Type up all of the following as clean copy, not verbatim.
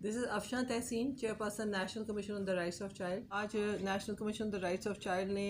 This is Afshan Tahseen, chairperson national commission on the rights of child. आज national commission on the rights of child ने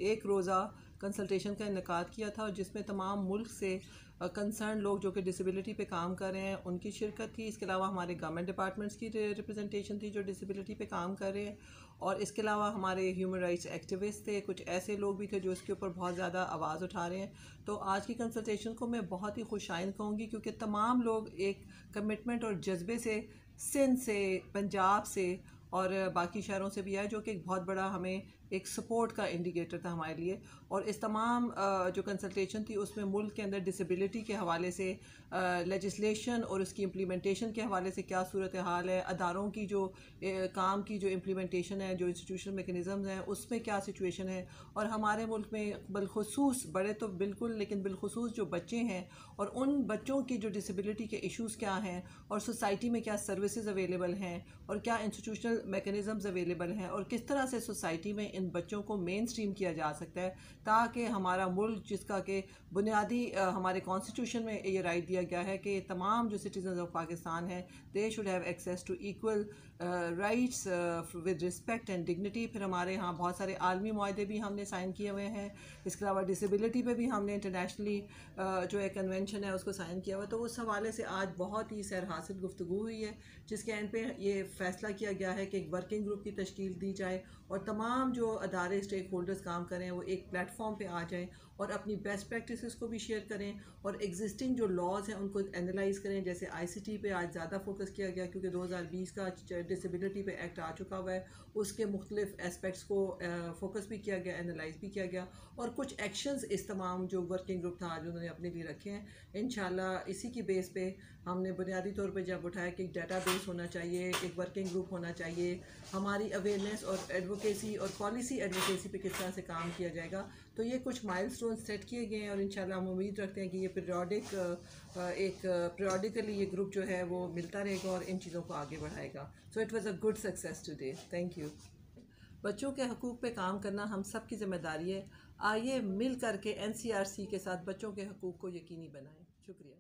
एक रोज़ा consultation का इनेकाद किया था, जिसमें तमाम मुल्क से कंसर्न लोग जो कि डिसेबिलिटी पे काम कर रहे हैं उनकी शिरकत थी। इसके अलावा हमारे गवर्नमेंट डिपार्टमेंट्स की रिप्रेजेंटेशन थी जो डिसेबिलिटी पे काम कर रहे हैं, और इसके अलावा हमारे ह्यूमन राइट्स एक्टिविस्ट थे, कुछ ऐसे लोग भी थे जो इसके ऊपर बहुत ज़्यादा आवाज़ उठा रहे हैं। तो आज की कंसल्टेशन को मैं बहुत ही खुशाइंद कहूँगी, क्योंकि तमाम लोग एक कमिटमेंट और जज्बे से सिंध से, पंजाब से और बाकी शहरों से भी आए, जो कि एक बहुत बड़ा हमें एक सपोर्ट का इंडिकेटर था हमारे लिए। और इस तमाम जो कंसल्टेशन थी उसमें मुल्क के अंदर डिसेबिलिटी के हवाले से लेजिस्लेशन और उसकी इम्प्लीमेंटेशन के हवाले से क्या सूरत हाल है, अदारों की जो काम की जो इम्प्लीमेंटेशन है, जो इंस्टीट्यूशनल मेकनिज़म्स हैं उसमें क्या सिचुएशन है, और हमारे मुल्क में बिलखुसूस बड़े तो बिल्कुल, लेकिन बिलखुसूस जो बच्चे हैं और उन बच्चों की जो डिसेबिलिटी के इश्यूज़ क्या हैं, और सोसाइटी में क्या सर्विसेज अवेलेबल हैं, और क्या इंस्टीट्यूशनल मेकनिज़म्स अवेलेबल हैं, और किस तरह से सोसाइटी में इन बच्चों को मेन स्ट्रीम किया जा सकता है, ताकि हमारा मुल्क, जिसका कि बुनियादी हमारे कॉन्स्टिट्यूशन में ये राइट दिया गया है कि तमाम जो सिटीजन ऑफ पाकिस्तान हैं they should have access to equal rights with respect and dignity. फिर हमारे यहाँ बहुत सारे आलमी मुआहदे भी हमने साइन किए हुए हैं। इसके अलावा डिसेबिलिटी पे भी हमने इंटरनेशनली जो एक कन्वेंशन है उसको साइन किया हुआ है। तो उस हवाले से आज बहुत ही सैर हासिल गुफ्तगू हुई है, जिसके एंड पे ये फैसला किया गया है कि एक वर्किंग ग्रुप की तश्कील दी जाए और तमाम जो अदारे स्टेक होल्डर्स काम करें वो एक प्लेटफॉर्म पे आ जाएं और अपनी बेस्ट प्रैक्टिसेस को भी शेयर करें, और एग्जिस्टिंग जो लॉज हैं उनको एनालाइज करें। जैसे आईसीटी पे आज ज़्यादा फोकस किया गया, क्योंकि 2020 का डिसेबिलिटी पे एक्ट आ चुका हुआ है, उसके मुख्तलिफ एस्पेक्ट्स को फोकस भी किया गया, एनालाइज भी किया गया, और कुछ एक्शंस इस तमाम जो वर्किंग ग्रुप था आज उन्होंने अपने लिए रखे हैं। इंशाल्लाह इसी की बेस पे हमने बुनियादी तौर पे जब उठाया कि एक डाटा बेस होना चाहिए, एक वर्किंग ग्रुप होना चाहिए, हमारी अवेयरनेस और एडवोकेसी और पॉलिसी एडवोकेसी पे किस तरह से काम किया जाएगा, तो ये कुछ माइलस्टोन सेट किए गए हैं। और इंशाल्लाह हम उम्मीद रखते हैं कि ये पीरियडिकली ये ग्रुप जो है वो मिलता रहेगा और इन चीज़ों को आगे बढ़ाएगा। So it was a good success today. Thank you. बच्चों के हकूक़ पे काम करना हम सब की ज़िम्मेदारी है। आइए मिल करके एनसीआरसी के साथ बच्चों के हकूक़ को यकीनी बनाएं। शुक्रिया।